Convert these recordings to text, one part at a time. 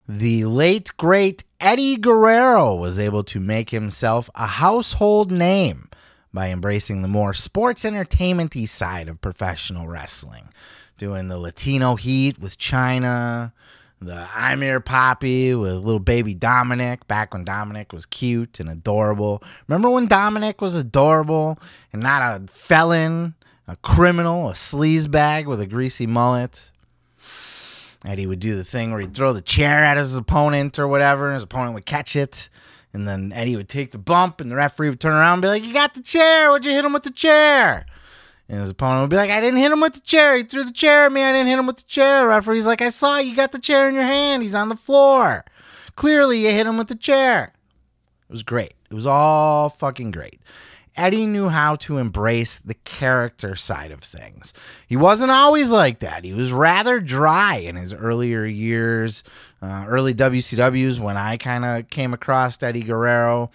The late, great Eddie Guerrero was able to make himself a household name by embracing the more sports entertainment-y side of professional wrestling, doing the Latino heat with China, the I'm Here Poppy with little baby Dominic, back when Dominic was cute and adorable. Remember when Dominic was adorable and not a felon, a criminal, a sleazebag with a greasy mullet? Eddie would do the thing where he'd throw the chair at his opponent or whatever, and his opponent would catch it. And then Eddie would take the bump, and the referee would turn around and be like, "You got the chair. What'd you hit him with the chair?" And his opponent would be like, "I didn't hit him with the chair. He threw the chair at me. I didn't hit him with the chair." The referee's like, "I saw you got the chair in your hand. He's on the floor. Clearly, you hit him with the chair." It was great. It was all fucking great. Eddie knew how to embrace the character side of things. He wasn't always like that. He was rather dry in his earlier years, early WCWs when I kind of came across Eddie Guerrero.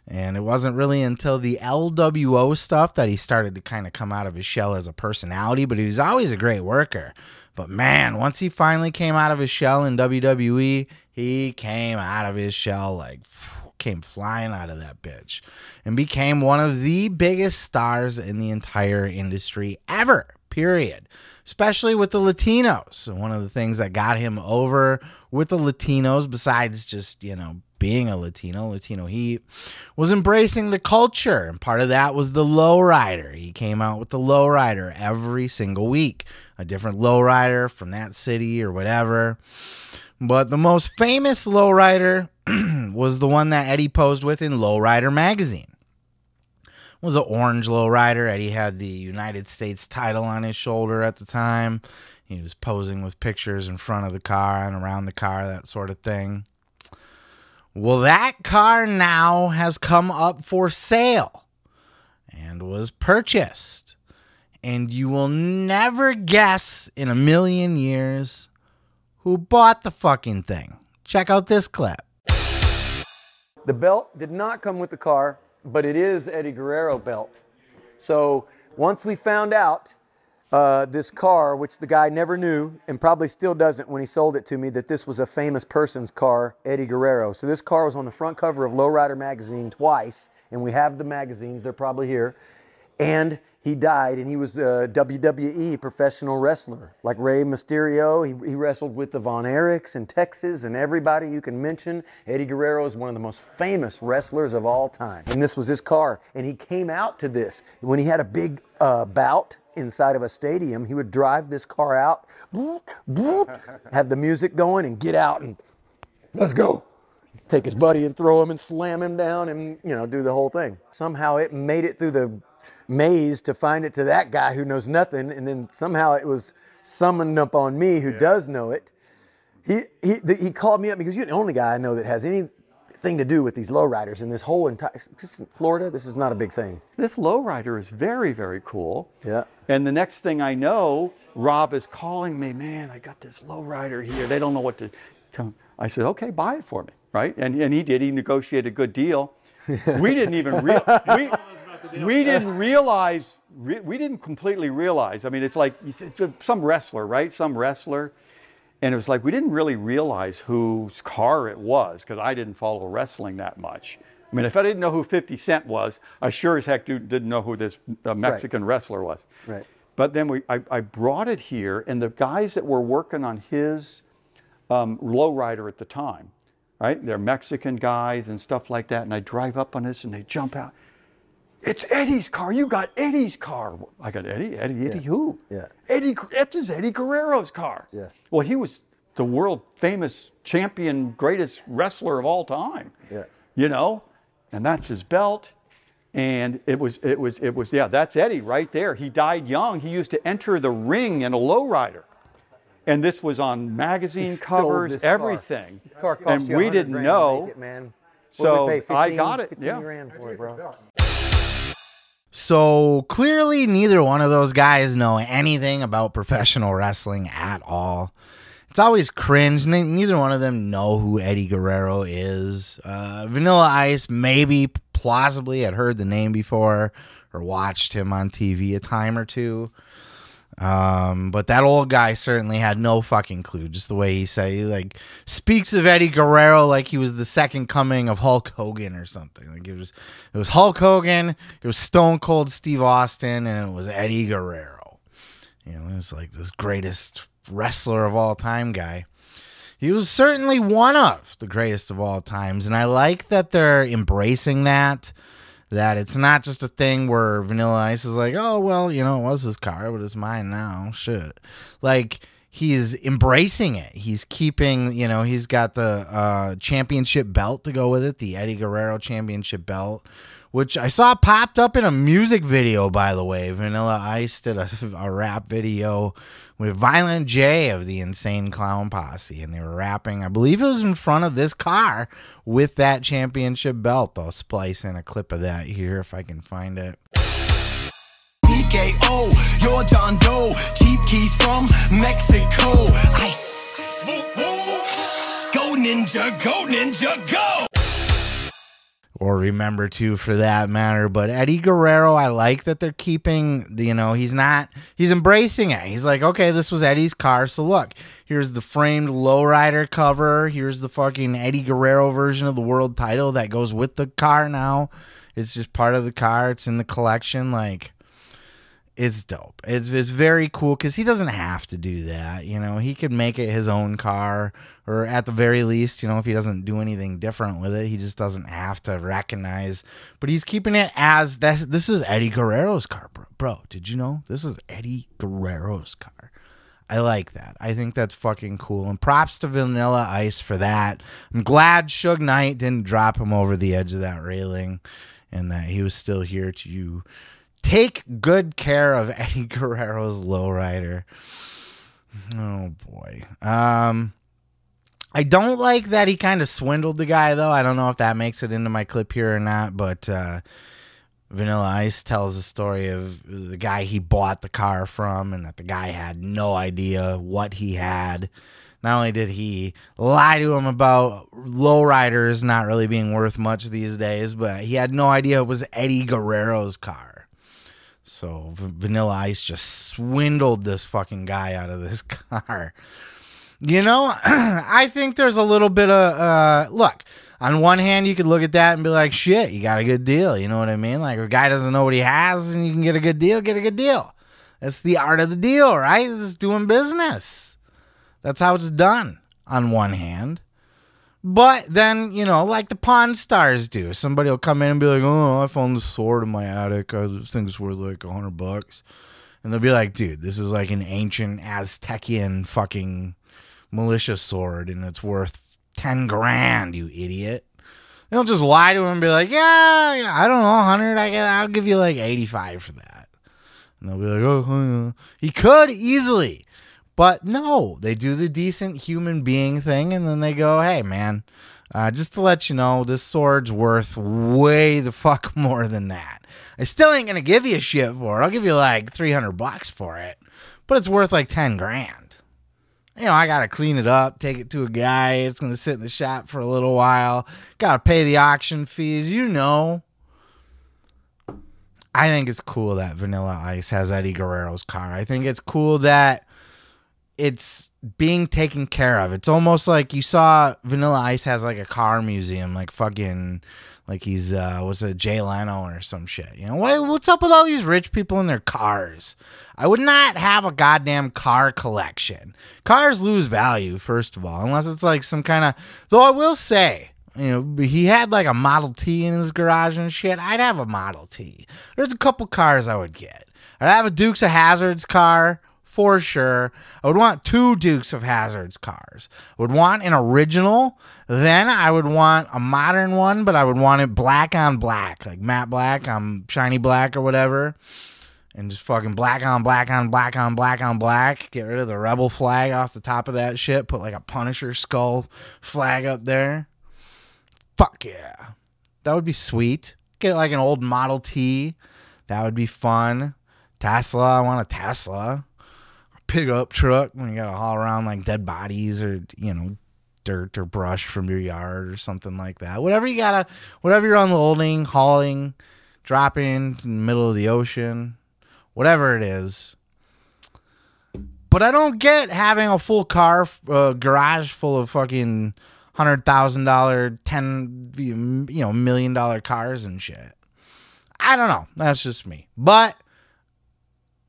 And it wasn't really until the LWO stuff that he started to kind of come out of his shell as a personality, but he was always a great worker. But man, once he finally came out of his shell in WWE, he came out of his shell like came flying out of that bitch and became one of the biggest stars in the entire industry ever, period. Especially with the Latinos. And one of the things that got him over with the Latinos, besides just, you know, being a Latino heat, was embracing the culture. And part of that was the Lowrider. He came out with the Lowrider every single week. A different Lowrider from that city or whatever. But the most famous Lowrider was the one that Eddie posed with in Lowrider Magazine. It was an orange Lowrider. Eddie had the United States title on his shoulder at the time. He was posing with pictures in front of the car and around the car, that sort of thing. Well, that car now has come up for sale and was purchased. And you will never guess in a million years who bought the fucking thing. Check out this clip. The belt did not come with the car, but it is Eddie Guerrero belt. So once we found out this car, which the guy never knew and probably still doesn't when he sold it to me, that this was a famous person's car, Eddie Guerrero. So this car was on the front cover of Lowrider Magazine twice, and we have the magazines, they're probably here. And he died, and he was a WWE professional wrestler. Like Rey Mysterio, he wrestled with the Von Erichs in Texas, and everybody you can mention. Eddie Guerrero is one of the most famous wrestlers of all time. And this was his car, and he came out to this. When he had a big bout inside of a stadium, he would drive this car out, have the music going, and get out, and let's go. Take his buddy and throw him and slam him down and, you know, do the whole thing. Somehow it made it through the maze to find it to that guy who knows nothing, and then somehow it was summoned up on me who does know it. He called me up because you're the only guy I know that has anything to do with these lowriders in this whole entire Florida. This is not a big thing. This lowrider is very, very cool. Yeah. And the next thing I know, Rob is calling me, "Man, I got this lowrider here. They don't know what to come." I said, "Okay, buy it for me." Right? And he did. He negotiated a good deal. We didn't even we didn't realize, we didn't completely realize. I mean, it's like it's some wrestler, right? Some wrestler. And it was like we didn't really realize whose car it was because I didn't follow wrestling that much. I mean, if I didn't know who 50 Cent was, I sure as heck didn't know who this Mexican wrestler was. Right. But then I brought it here, and the guys that were working on his lowrider at the time, right? They're Mexican guys and stuff like that. And I drive up on this and they jump out. "It's Eddie's car. You got Eddie's car." I got Eddie? Eddie who? Yeah. Eddie, this is Eddie Guerrero's car. Yeah. Well, he was the world famous champion, greatest wrestler of all time. Yeah. You know, and that's his belt. And it was, yeah, that's Eddie right there. He died young. He used to enter the ring in a lowrider. And this was on magazine covers, everything. This car cost and you we 100 didn't grand know. to make it, man. So we pay I got it. 15 Yeah. grand for it, bro. So clearly neither one of those guys know anything about professional wrestling at all. It's always cringe. Neither one of them know who Eddie Guerrero is. Vanilla Ice maybe plausibly had heard the name before or watched him on TV a time or two. But that old guy certainly had no fucking clue. Just the way he said, he like speaks of Eddie Guerrero like he was the second coming of Hulk Hogan or something. Like it was Hulk Hogan, it was Stone Cold Steve Austin, and it was Eddie Guerrero. You know, it was like this greatest wrestler of all time guy. He was certainly one of the greatest of all times, and I like that they're embracing that it's not just a thing where Vanilla Ice is like, oh, well, you know, it was his car, but it's mine now. Shit. Like, he's embracing it. He's keeping, you know, he's got the championship belt to go with it, the Eddie Guerrero championship belt, which I saw popped up in a music video, by the way. Vanilla Ice did a rap video with Violent J of the Insane Clown Posse, and they were rapping, I believe it was in front of this car with that championship belt. I'll splice in a clip of that here if I can find it. TKO, you're John Doe, cheap keys from Mexico. Ice. Go ninja, go ninja, go! Or Remember To, for that matter. But Eddie Guerrero, I like that they're keeping, you know, he's embracing it. He's like, okay, this was Eddie's car, so look, here's the framed Lowrider cover, here's the fucking Eddie Guerrero version of the world title that goes with the car now. It's just part of the car, it's in the collection. Like, it's dope. It's very cool because he doesn't have to do that. You know, he could make it his own car, or at the very least, you know, if he doesn't do anything different with it, he just doesn't have to recognize. But he's keeping it as this is Eddie Guerrero's car, bro. Bro, did you know this is Eddie Guerrero's car? I like that. I think that's fucking cool. And props to Vanilla Ice for that. I'm glad Suge Knight didn't drop him over the edge of that railing, and that he was still here to take good care of Eddie Guerrero's Lowrider. Oh, boy. I don't like that he kind of swindled the guy, though. I don't know if that makes it into my clip here or not, but Vanilla Ice tells the story of the guy he bought the car from, and that the guy had no idea what he had. Not only did he lie to him about lowriders not really being worth much these days, but he had no idea it was Eddie Guerrero's car. So Vanilla Ice just swindled this fucking guy out of this car. You know, I think there's a little bit of, look, on one hand, you could look at that and be like, shit, you got a good deal. You know what I mean? Like, if a guy doesn't know what he has and you can get a good deal, get a good deal. That's the art of the deal, right? It's doing business. That's how it's done on one hand. But then, you know, like the Pawn Stars do. Somebody will come in and be like, oh, I found this sword in my attic. I think it's worth like $100. And they'll be like, dude, this is like an ancient Aztecian fucking militia sword, and it's worth 10 grand, you idiot. They'll just lie to him and be like, yeah, I don't know, 100, I'll give you like 85 for that. And they'll be like, oh, he could easily. But no, they do the decent human being thing, and then they go, hey, man, just to let you know, this sword's worth way the fuck more than that. I still ain't going to give you shit for it. I'll give you like $300 for it, but it's worth like 10 grand. You know, I got to clean it up, take it to a guy. It's going to sit in the shop for a little while. Got to pay the auction fees, you know. I think it's cool that Vanilla Ice has Eddie Guerrero's car. I think it's cool that it's being taken care of. It's almost like you saw Vanilla Ice has like a car museum, like fucking, like he's, what's it, Jay Leno or some shit. You know, what's up with all these rich people in their cars? I would not have a goddamn car collection. Cars lose value, first of all, unless it's like some kind of, though I will say, you know, he had like a Model T in his garage and shit. I'd have a Model T. There's a couple cars I would get. I'd have a Dukes of Hazzard's car, for sure. I would want 2 Dukes of Hazzard's cars. I would want an original. Then I would want a modern one, but I would want it black on black, like matte black on shiny black or whatever. And just fucking black on black on black on black on black. Get rid of the rebel flag off the top of that shit. Put like a Punisher skull flag up there. Fuck yeah. That would be sweet. Get like an old Model T. That would be fun. Tesla. I want a Tesla. Pickup truck when you gotta haul around like dead bodies or, you know, dirt or brush from your yard or something like that. Whatever you're unloading, hauling, dropping in the middle of the ocean, whatever it is. But I don't get having a full car garage full of fucking $100,000, $10 million cars and shit. I don't know. That's just me. But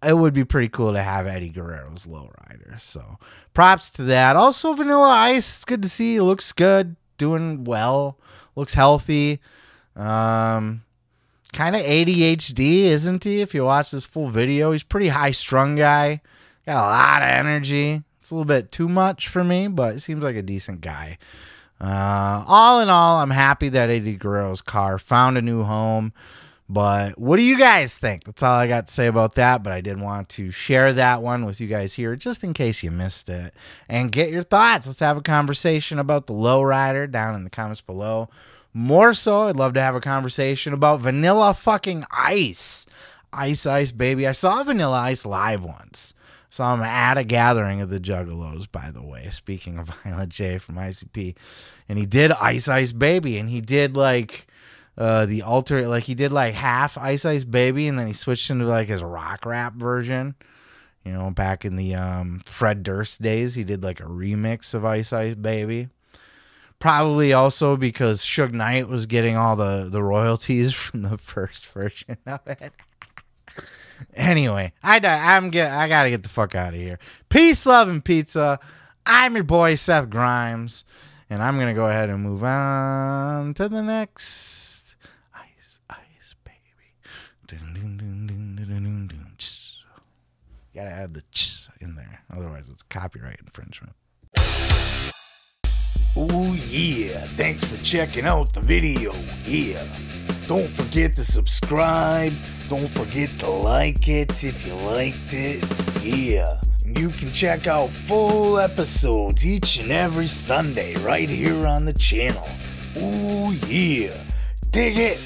it would be pretty cool to have Eddie Guerrero's Lowrider. So props to that. Also, Vanilla Ice. It's good to see. Looks good. Doing well. Looks healthy. Kind of ADHD, isn't he? If you watch this full video, he's a pretty high-strung guy. Got a lot of energy. It's a little bit too much for me, but it seems like a decent guy. All in all, I'm happy that Eddie Guerrero's car found a new home. But what do you guys think? That's all I got to say about that. But I did want to share that one with you guys here, just in case you missed it. And get your thoughts. Let's have a conversation about the Lowrider down in the comments below. More so, I'd love to have a conversation about Vanilla fucking Ice. Ice Ice, baby. I saw Vanilla Ice live once. Saw him at a gathering of the Juggalos, by the way. Speaking of Violent J from ICP. And he did Ice Ice Baby. And he did like the alter, like he did like half Ice Ice Baby. And then he switched into like his rock rap version. You know, back in the Fred Durst days, he did like a remix of Ice Ice Baby. Probably also because Suge Knight was getting all the royalties from the first version of it. Anyway, I gotta get the fuck out of here. Peace, love, and pizza. I'm your boy Seth Grimes, and I'm gonna go ahead and move on to the next Ice Ice Baby. Gotta add the ch in there, otherwise it's copyright infringement. Oh yeah, thanks for checking out the video. Yeah, don't forget to subscribe. Don't forget to like it if you liked it. Yeah, and you can check out full episodes each and every Sunday right here on the channel. Oh yeah, dig it.